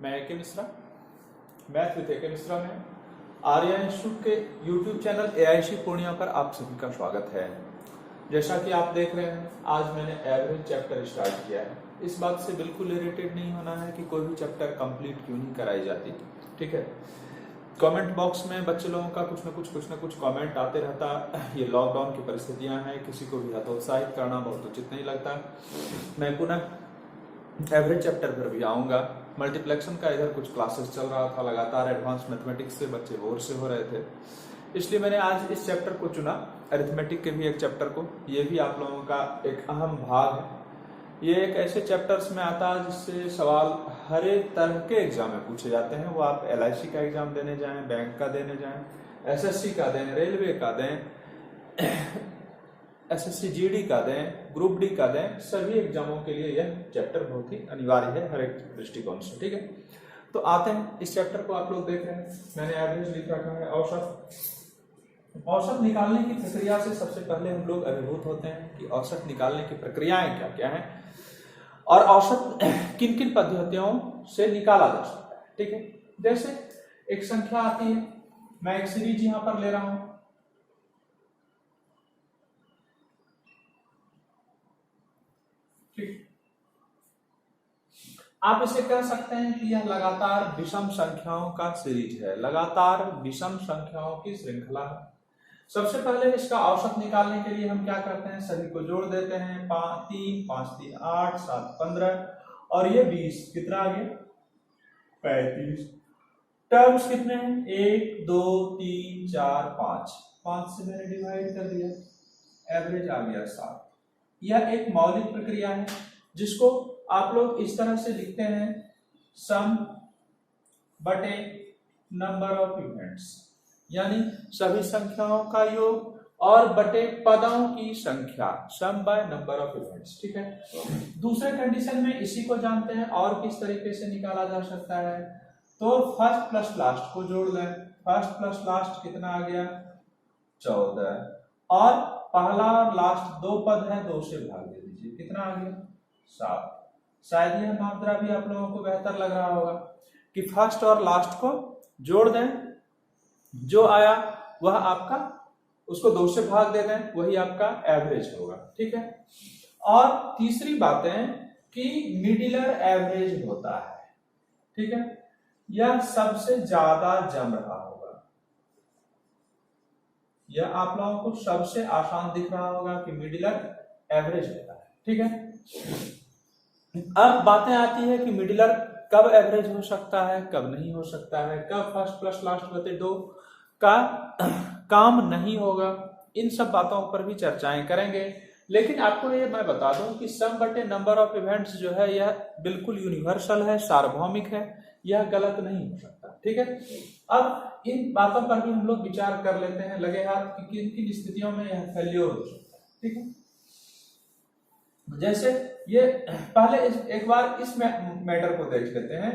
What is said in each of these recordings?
मैं ए के Mishra, math with ए के मिश्रा में आर्या इंस्टीट्यूट के यूट्यूब चैनल AIC पूर्णिया पर आप सभी का स्वागत है। जैसा कि आप देख रहे हैं, आज मैंने एवरेज चैप्टर स्टार्ट किया है। इस बात से बिल्कुल इरिटेट नहीं होना है कि कोई भी चैप्टर कंप्लीट क्यों नहीं कराई जाती, ठीक है। कमेंट बॉक्स में बच्चे लोगों का कुछ न कुछ कमेंट आते रहता। ये लॉकडाउन की परिस्थितियां हैं, किसी को भी हतोत्साहित करना बहुत उचित नहीं लगता। मैं पुनः एवरेज चैप्टर पर भी आऊंगा। मल्टीप्लेक्शन का इधर कुछ क्लासेस चल रहा था, लगातार एडवांस मैथमेटिक्स से बच्चे बोर से हो रहे थे, इसलिए मैंने आज इस चैप्टर को चुना, अरिथमेटिक के भी एक चैप्टर को। ये भी आप लोगों का एक अहम भाग है। ये एक ऐसे चैप्टर्स में आता है जिससे सवाल हर एक तरह के एग्जाम में पूछे जाते हैं। वो आप LIC का एग्जाम देने जाएं, बैंक का देने जाएं, SSC का दें, रेलवे का दें, SSC GD का दें, ग्रुप D का दें, सभी एग्जामों के लिए यह चैप्टर बहुत ही अनिवार्य है हर एक दृष्टिकोण से, ठीक है। तो आते हैं इस चैप्टर को। आप लोग देख रहे हैं, मैंने एवरेज लिख रखा है। औसत निकालने की प्रक्रिया से सबसे पहले हम लोग अभिभूत होते हैं कि औसत निकालने की प्रक्रियाएं क्या क्या हैं और औसत किन किन पद्धतियों से निकाला जा सकता है, ठीक है। जैसे एक संख्या आती है, मैं एक सीरीज यहां पर ले रहा हूं, ठीक। आप इसे कह सकते हैं कि यह लगातार विषम संख्याओं का सीरीज है, लगातार विषम संख्याओं की श्रृंखला है। सबसे पहले इसका औसत निकालने के लिए हम क्या करते हैं, सभी को जोड़ देते हैं। 3 5 3 8 7 15 और ये 20, कितना आ गया 35। टर्म्स कितने हैं, 1 2 3 4 5 से मैंने डिवाइड कर दिया, एवरेज आ गया 7। यह एक मौलिक प्रक्रिया है जिसको आप लोग इस तरह से लिखते हैं, सम बटे नंबर ऑफ इवेंट्स, यानी सभी संख्याओं का योग और बटे पदों की संख्या, सम बाय नंबर ऑफ इवेंट्स, ठीक है। दूसरे कंडीशन में इसी को जानते हैं और किस तरीके से निकाला जा सकता है, तो फर्स्ट प्लस लास्ट को जोड़ लें। फर्स्ट प्लस लास्ट कितना आ गया 14 और पहला और लास्ट दो पद है, 2 से भाग दे दीजिए, कितना आ गया 7। शायद यह मात्रा भी आप लोगों को बेहतर लग रहा होगा कि फर्स्ट और लास्ट को जोड़ दें, जो आया वह आपका, उसको 2 से भाग दे दें, वही आपका एवरेज होगा, ठीक है। और तीसरी बात है कि मिडिलर एवरेज होता है, ठीक है। यह सबसे ज्यादा जम रहा होगा, यह आप लोगों को सबसे आसान दिख रहा होगा कि मिडिलर एवरेज होता है, ठीक है। अब बातें आती है कि मिडिलर कब एवरेज हो सकता है, कब नहीं हो सकता है, कब फर्स्ट प्लस लास्ट बटे 2 का काम नहीं होगा। इन सब बातों पर भी चर्चाएं करेंगे। लेकिन आपको ये मैं बता दूं कि सम बटे नंबर ऑफ इवेंट्स जो है यह बिल्कुल यूनिवर्सल है, सार्वभौमिक है, यह गलत नहीं हो सकता, ठीक है। अब इन बातों पर भी हम लोग विचार कर लेते हैं लगे हाथ कि किन किन स्थितियों में यह फेल्योर हो सकता है, ठीक है। जैसे ये पहले एक बार इस मैटर को देख लेते हैं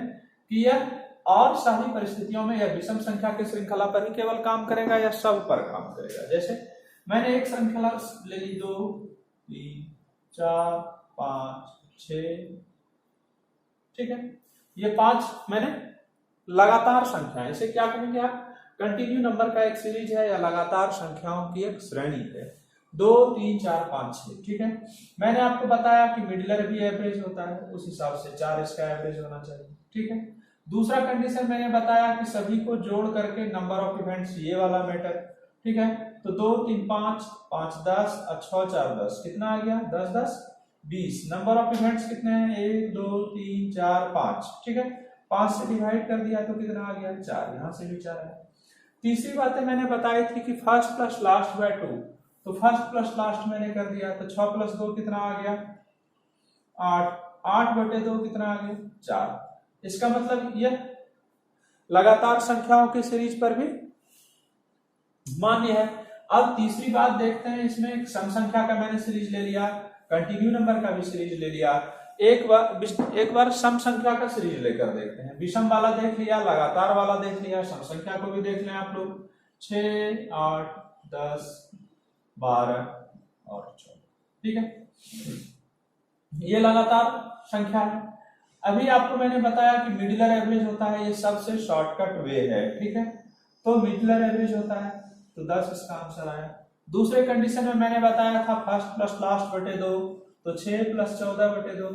कि यह और सारी परिस्थितियों में यह विषम संख्या की श्रृंखला पर ही केवल काम करेगा या सब पर काम करेगा। जैसे मैंने एक श्रृंखला ले ली, 2 3 4 5 6, ठीक है। ये 5 मैंने लगातार संख्या है, इसे क्या कहेंगे आप, कंटिन्यू नंबर का एक सीरीज है या लगातार संख्याओं की एक श्रेणी है। 2 3 4 5 6, ठीक है। मैंने आपको बताया कि मिडिलर भी एवरेज होता है, उस हिसाब से 4 इसका एवरेज होना चाहिए, ठीक है। दूसरा कंडीशन मैंने बताया कि सभी को जोड़ करके नंबर ऑफ इवेंट्स, ये वाला मैटर, ठीक है। तो 2 3 5 5 10 और 6 4 10, कितना आ गया 10 10 20। नंबर ऑफ इवेंट्स कितने हैं, 1 2 3 4 5, ठीक है। 5 से डिवाइड कर दिया तो कितना आ गया 4, यहां से भी 4 है। तीसरी बातें मैंने बताई थी कि फर्स्ट प्लस लास्ट बाय 2, तो फर्स्ट प्लस लास्ट मैंने कर दिया, तो 6 प्लस 2 कितना आ गया 8, 8 बटे 2 कितना आ गया 4। इसका मतलब यह लगातार संख्याओं की सीरीज पर भी मान्य है। अब तीसरी बात देखते हैं, इसमें एक सम संख्या का मैंने सीरीज ले लिया, कंटिन्यू नंबर का भी सीरीज ले लिया। एक बार सम संख्या का सीरीज लेकर देखते हैं। विषम वाला देख लिया, लगातार वाला देख लिया, सम संख्या को भी देख लें आप लोग। 6 8 10 12 और 14, ठीक है। ये लगातार संख्या है। अभी आपको मैंने बताया कि मिडिलर एवरेज होता है, ये सबसे शॉर्टकट वे है, ठीक है। तो मिडिलर एवरेज होता है, तो 10 इसका आंसर आया। दूसरे कंडीशन में मैंने बताया था फर्स्ट प्लस लास्ट बटे 2, तो 6 प्लस 14 बटे 2,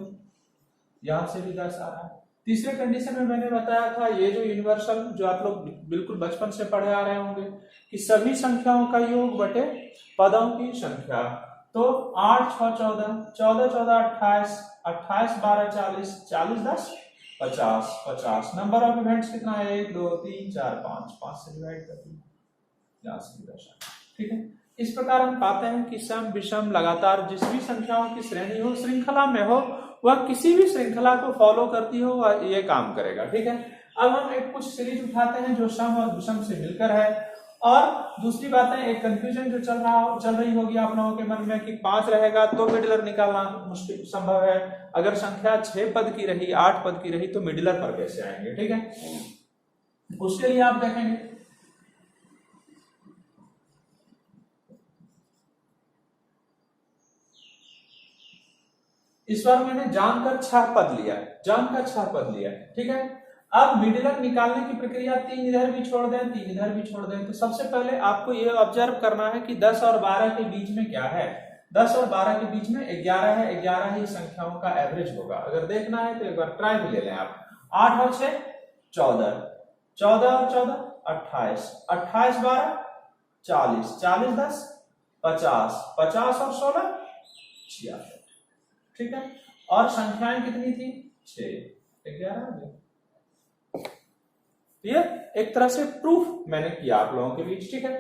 यहां से भी 10 आ रहा है। तीसरे कंडीशन में मैंने बताया था ये जो यूनिवर्सल, जो आप लोग बिल्कुल बचपन से पढ़े आ रहे होंगे कि सभी संख्याओं का योग बटे पदों की संख्या, तो 8 6 14, 14 14 28, 28 12 40, 40 10 50, 50। नंबर ऑफ इवेंट्स कितना है? 1 2 3 4 5, 5 से डिवाइड कर दिया, ठीक है। इस प्रकार हम पाते हैं कि सम विषम लगातार जिस भी संख्याओं की श्रेणी हो, श्रृंखला में हो, वह किसी भी श्रृंखला को फॉलो करती हो, वह ये काम करेगा, ठीक है। अब हम एक कुछ सीरीज उठाते हैं जो सम और विषम से मिलकर है। और दूसरी बात है, एक कंफ्यूजन जो चल रही होगी आप लोगों के मन में कि 5 रहेगा तो मिडिलर निकालना मुश्किल संभव है, अगर संख्या 6 पद की रही, 8 पद की रही, तो मिडिलर पर कैसे आएंगे, ठीक है। उसके लिए आप देखेंगे इस बार मैंने जानकर 6 पद लिया है, ठीक है। अब मिडिलर निकालने की प्रक्रिया 3 इधर भी छोड़ दें, 3 इधर भी छोड़ दें, तो सबसे पहले आपको ये ऑब्जर्व करना है कि 10 और 12 के बीच में क्या है। 10 और 12 के बीच में 11 है, 11 ही संख्याओं का एवरेज होगा। अगर देखना है तो एक बार ट्राई भी ले लें आप। 8 और 6 14, 14 और 14 28, 28 12 40, 40 10 50, 50 और 16 66, ठीक है। और संख्याएं कितनी थी? 6 11। ये एक तरह से प्रूफ मैंने किया आप लोगों के बीच, ठीक है।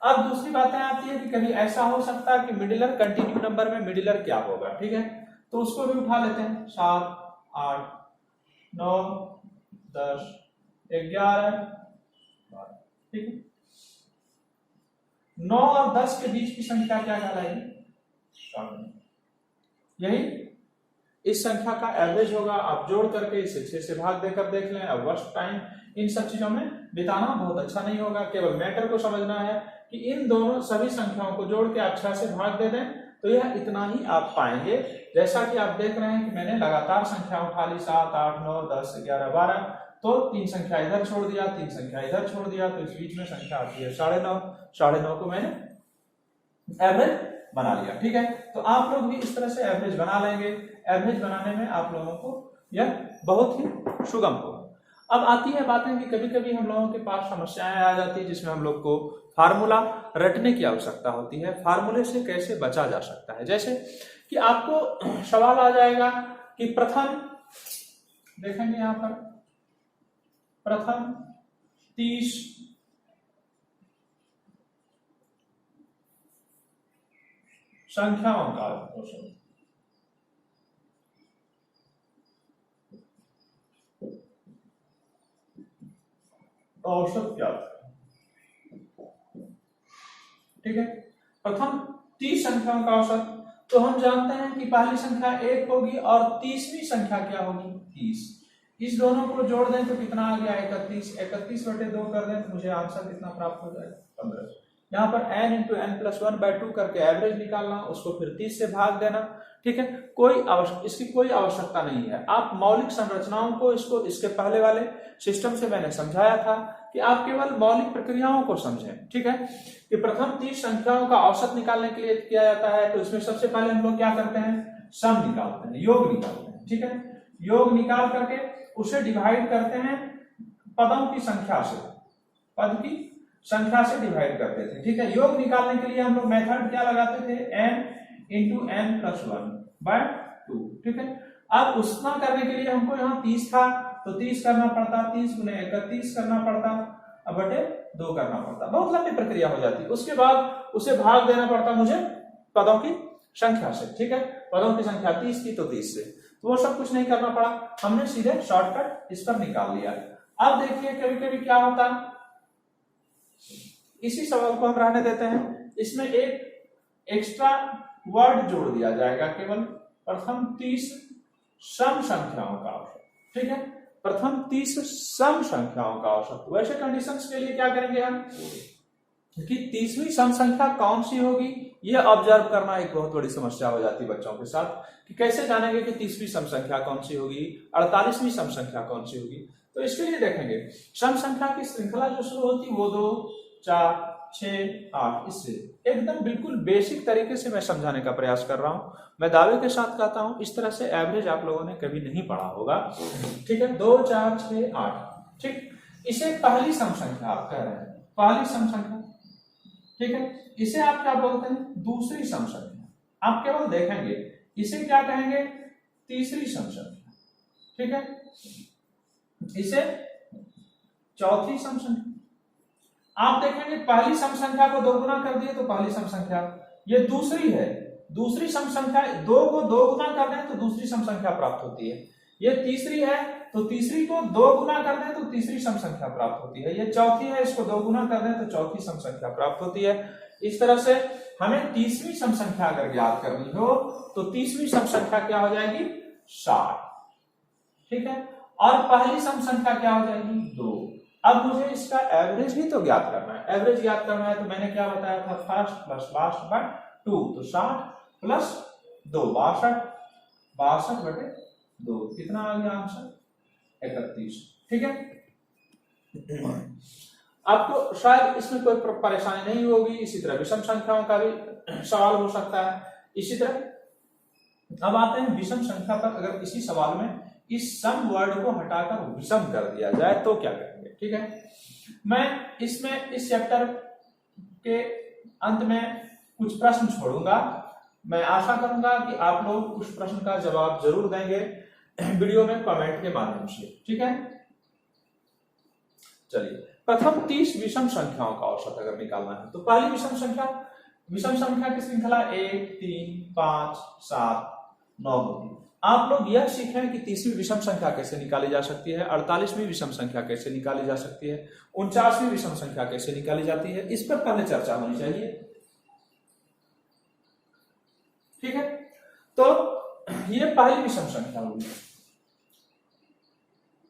अब दूसरी बातें आती है कि कभी ऐसा हो सकता है कि मिडिलर कंटिन्यू नंबर में मिडिलर क्या होगा, ठीक है। तो उसको भी उठा लेते हैं। 7 8 9 10 11 12, ठीक है। 9 और 10 के बीच की संख्या क्या कहलाएगी? यही इस संख्या का एवरेज होगा। आप जोड़ करके इसे 6 से भाग देकर देख लें। अब वर्स्ट टाइम इन सब चीजों में बिताना बहुत अच्छा नहीं होगा, केवल मैटर को समझना है कि इन दोनों सभी संख्याओं को जोड़ के आप 6 से भाग दे दें तो यह इतना ही आप पाएंगे। जैसा कि आप देख रहे हैं कि मैंने लगातार संख्या उठा ली, 7 8 9 10 11 12, तो 3 संख्या इधर छोड़ दिया, 3 संख्या इधर छोड़ दिया, तो इस बीच में संख्या आती है 9.5। 9.5 को मैंने एवरेज बना लिया, ठीक है। तो आप लोग भी इस तरह से एवरेज बना लेंगे। एवरेज बनाने में आप लोगों को यह बहुत ही सुगम होगा। अब आती है बातें कि कभी कभी हम लोगों के पास समस्याएं आ जाती है जिसमें हम लोग को फार्मूला रटने की आवश्यकता होती है। फार्मूले से कैसे बचा जा सकता है? जैसे कि आपको सवाल आ जाएगा कि प्रथम, देखेंगे यहां पर, प्रथम 30 संख्याओं का औसत क्या था, ठीक है। प्रथम 30 संख्याओं का औसत, तो हम जानते हैं कि पहली संख्या 1 होगी और 30वीं संख्या क्या होगी? 30। इस दोनों को जोड़ दें तो कितना आ गया? 31। 31 बटे 2 कर दें तो मुझे आंसर कितना प्राप्त हो जाएगा? 15। यहाँ पर n इंटू n+1/2 करके एवरेज निकालना, उसको फिर 30 से भाग देना, ठीक है। इसकी कोई आवश्यकता नहीं है। आप मौलिक संरचनाओं को इसके पहले वाले सिस्टम से मैंने समझाया था कि आप केवल मौलिक प्रक्रियाओं को समझें, ठीक है। कि प्रथम 30 संख्याओं का औसत निकालने के लिए किया जाता है, तो इसमें सबसे पहले हम लोग क्या करते हैं? सम निकालते हैं, योग निकालते हैं, ठीक है। योग निकाल करके उसे डिवाइड करते हैं पदों की संख्या से, पद की संख्या से डिवाइड करते थे, ठीक है। योग निकालने के लिए हम लोग मेथड क्या लगाते थे? n इंटू n+1/2, ठीक है। अब उतना करने के लिए हमको यहाँ 30 था तो 30 करना पड़ता, 30 गुने 31 करना पड़ता, अब बटे 2 करना पड़ता, बहुत लंबी प्रक्रिया हो जाती। उसके बाद उसे भाग देना पड़ता मुझे पदों की संख्या से, ठीक है। पदों की संख्या 30 थी तो 30 से, तो वो सब कुछ नहीं करना पड़ा, हमने सीधे शॉर्टकट इस पर निकाल लिया। अब देखिए कभी कभी क्या होता, इसी सवाल को हम रहने देते हैं, इसमें एक एक्स्ट्रा वर्ड जोड़ दिया जाएगा, केवल प्रथम 30 सम संख्याओं का औसत, ठीक है। प्रथम 30 सम संख्याओं का औसत। वैसे कंडीशंस के लिए क्या करेंगे हम कि 30वीं सम संख्या कौन सी होगी ये ऑब्जर्व करना एक बहुत बड़ी समस्या हो जाती है बच्चों के साथ कि कैसे जानेंगे कि 30वीं सम संख्या कौन सी होगी, 48वीं सम संख्या कौन सी होगी। तो इसके लिए देखेंगे सम संख्या की श्रृंखला जो शुरू होती है वो 2, 4, 6, 8 इससे एकदम बिल्कुल बेसिक तरीके से मैं समझाने का प्रयास कर रहा हूं। मैं दावे के साथ कहता हूं इस तरह से एवरेज आप लोगों ने कभी नहीं पढ़ा होगा। ठीक है, 2, 4, 6, 8। ठीक, इसे पहली सम संख्या आप कह रहे हैं, पहली सम संख्या। ठीक है, इसे आप क्या बोलते हैं, दूसरी सम संख्या। आप केवल देखेंगे इसे क्या कहेंगे, तीसरी सम संख्या। ठीक है, इसे चौथी सम संख्या। आप देखेंगे पहली सम संख्या को 2 गुना कर दिए तो पहली सम संख्या, ये दूसरी है, दूसरी सम संख्या 2 को 2 गुना कर दें तो दूसरी सम संख्या प्राप्त होती है। ये तीसरी है तो तीसरी को 2 गुना कर दें तो तीसरी सम संख्या प्राप्त होती है। ये चौथी है, इसको 2 गुना कर दें तो चौथी सम संख्या प्राप्त होती है। इस तरह से हमें 30वीं सम संख्या अगर ज्ञात करनी हो तो 30वीं सम संख्या क्या हो जाएगी, 60। ठीक है, और पहली सम संख्या क्या हो जाएगी, 2। अब मुझे इसका एवरेज ही तो ज्ञात करना है। एवरेज ज्ञात करना है तो मैंने क्या बताया था, फर्स्ट प्लस लास्ट बाय 2, तो 60 प्लस 2 62, 62 बटे 2 कितना आ गया आंसर, 31। ठीक है, आपको शायद इसमें कोई परेशानी नहीं होगी। इसी तरह विषम संख्याओं का भी सवाल हो सकता है। इसी तरह अब आते हैं विषम संख्या पर। अगर इसी सवाल में इस सम वर्ड को हटाकर विषम कर दिया जाए तो क्या करेंगे। ठीक है, मैं इसमें इस चैप्टर के अंत में कुछ प्रश्न छोड़ूंगा। मैं आशा करूंगा कि आप लोग उस प्रश्न का जवाब जरूर देंगे वीडियो में कमेंट के माध्यम से। ठीक है, चलिए प्रथम 30 विषम संख्याओं का औसत अगर निकालना है तो पहली विषम संख्या की श्रृंखला 1, 3, 5, 7, 9 होगी। आप लोग यह सीखें कि 30वीं विषम संख्या कैसे निकाली जा सकती है, 48वीं विषम संख्या कैसे निकाली जा सकती है, 49वीं विषम संख्या कैसे निकाली जाती है, इस पर पहले चर्चा होनी चाहिए। ठीक है, तो ये पहली विषम संख्या होगी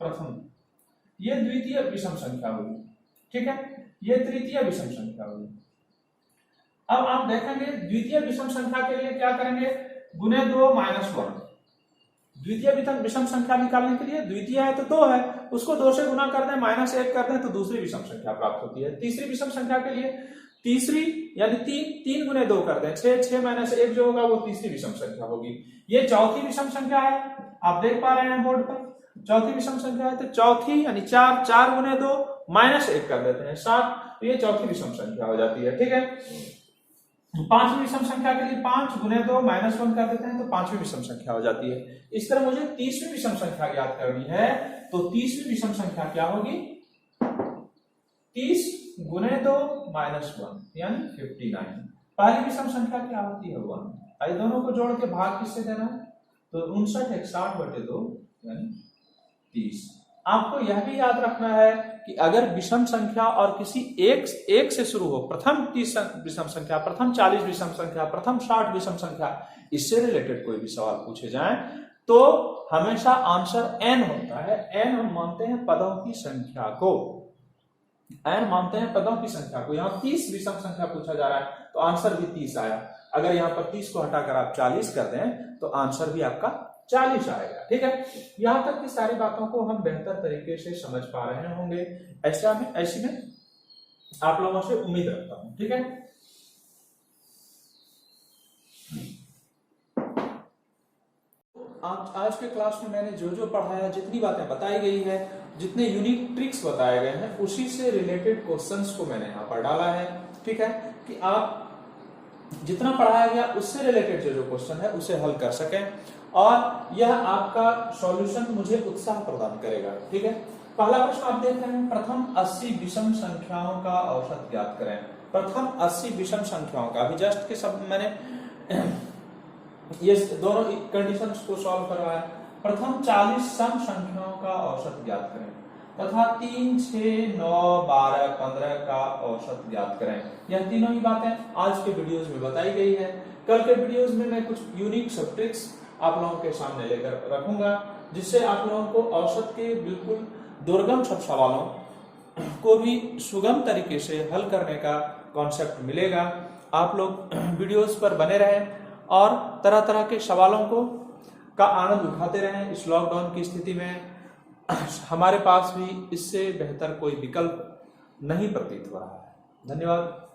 प्रथम, ये द्वितीय विषम संख्या होगी। ठीक है, ये तृतीय विषम संख्या होगी। अब आप देखेंगे द्वितीय विषम संख्या के लिए क्या करेंगे, गुने 2 माइनस 1। द्वितीय विषम संख्या निकालने के लिए, द्वितीय है तो 2 है, उसको 2 से गुना कर दें, माइनस 1 कर दें तो दूसरी विषम संख्या प्राप्त होती है। तीसरी विषम संख्या के लिए तीसरी यानी 3 गुने 2 कर दें, 6, 6 माइनस 1 जो होगा वो तीसरी विषम संख्या होगी। ये चौथी विषम संख्या है, आप देख पा रहे हैं बोर्ड पर, चौथी विषम संख्या है। तो चौथी यानी 4 गुने 2 माइनस 1 कर देते हैं 7, तो ये चौथी विषम संख्या हो जाती है। ठीक है, पांचवी विषम संख्या के लिए 5 गुने 2 माइनस 1 कर देते हैं तो पांचवी विषम संख्या हो जाती है। इस तरह मुझे 30वीं विषम संख्या ज्ञात करनी है तो 30वीं विषम संख्या क्या होगी, 30 गुने 2 माइनस 1 यानी 59। पहली विषम संख्या क्या होती है, 1। आई दोनों को जोड़ के भाग किससे देना है, तो 59 60 बटे 2 यानी 30। आपको यह भी याद रखना है कि अगर विषम संख्या और किसी एक से शुरू हो, प्रथम 30 विषम संख्या, प्रथम 40 विषम संख्या, प्रथम 60 विषम संख्या, इससे रिलेटेड कोई भी सवाल पूछे जाएं तो हमेशा आंसर n होता है। n हम मानते हैं पदों की संख्या को, n मानते हैं पदों की संख्या को। यहाँ 30 विषम संख्या पूछा जा रहा है तो आंसर भी 30 आया। अगर यहाँ पर 30 को हटाकर आप 40 कर दें तो आंसर भी आपका 40 आएगा। ठीक है, यहां तक की सारी बातों को हम बेहतर तरीके से समझ पा रहे होंगे, ऐसी में आप लोगों से उम्मीद रखता हूं। ठीक है, आज के क्लास में मैंने जो पढ़ाया, जितनी बातें बताई गई है, जितने यूनिक ट्रिक्स बताए गए हैं, उसी से रिलेटेड क्वेश्चंस को मैंने यहाँ पर डाला है। ठीक है, कि आप जितना पढ़ाया गया उससे रिलेटेड जो क्वेश्चन है उसे हल कर सकें और यह आपका सॉल्यूशन मुझे उत्साह प्रदान करेगा। ठीक है, पहला प्रश्न आप देख रहे हैं, प्रथम 80 विषम संख्याओं का औसत ज्ञात करें। प्रथम 80 विषम संख्याओं का, अभी जस्ट के सब मैंने ये दोनों कंडीशंस को सॉल्व करवाया। प्रथम 40 सम संख्याओं का औसत ज्ञात करें तथा 3, 6, 9, 12, 15 का औसत ज्ञात करें। यह तीनों ही बातें आज के वीडियोस में बताई गई है। कल के वीडियोस में मैं कुछ यूनिक सब ट्रिक्स आप लोगों के सामने लेकर रखूंगा, जिससे आप लोगों को औसत के बिल्कुल दुर्गम सब सवालों को भी सुगम तरीके से हल करने का कॉन्सेप्ट मिलेगा आप लोग वीडियोस पर बने रहें और तरह तरह के सवालों का आनंद उठाते रहें। इस लॉकडाउन की स्थिति में हमारे पास भी इससे बेहतर कोई विकल्प नहीं प्रतीत हो रहा है। धन्यवाद।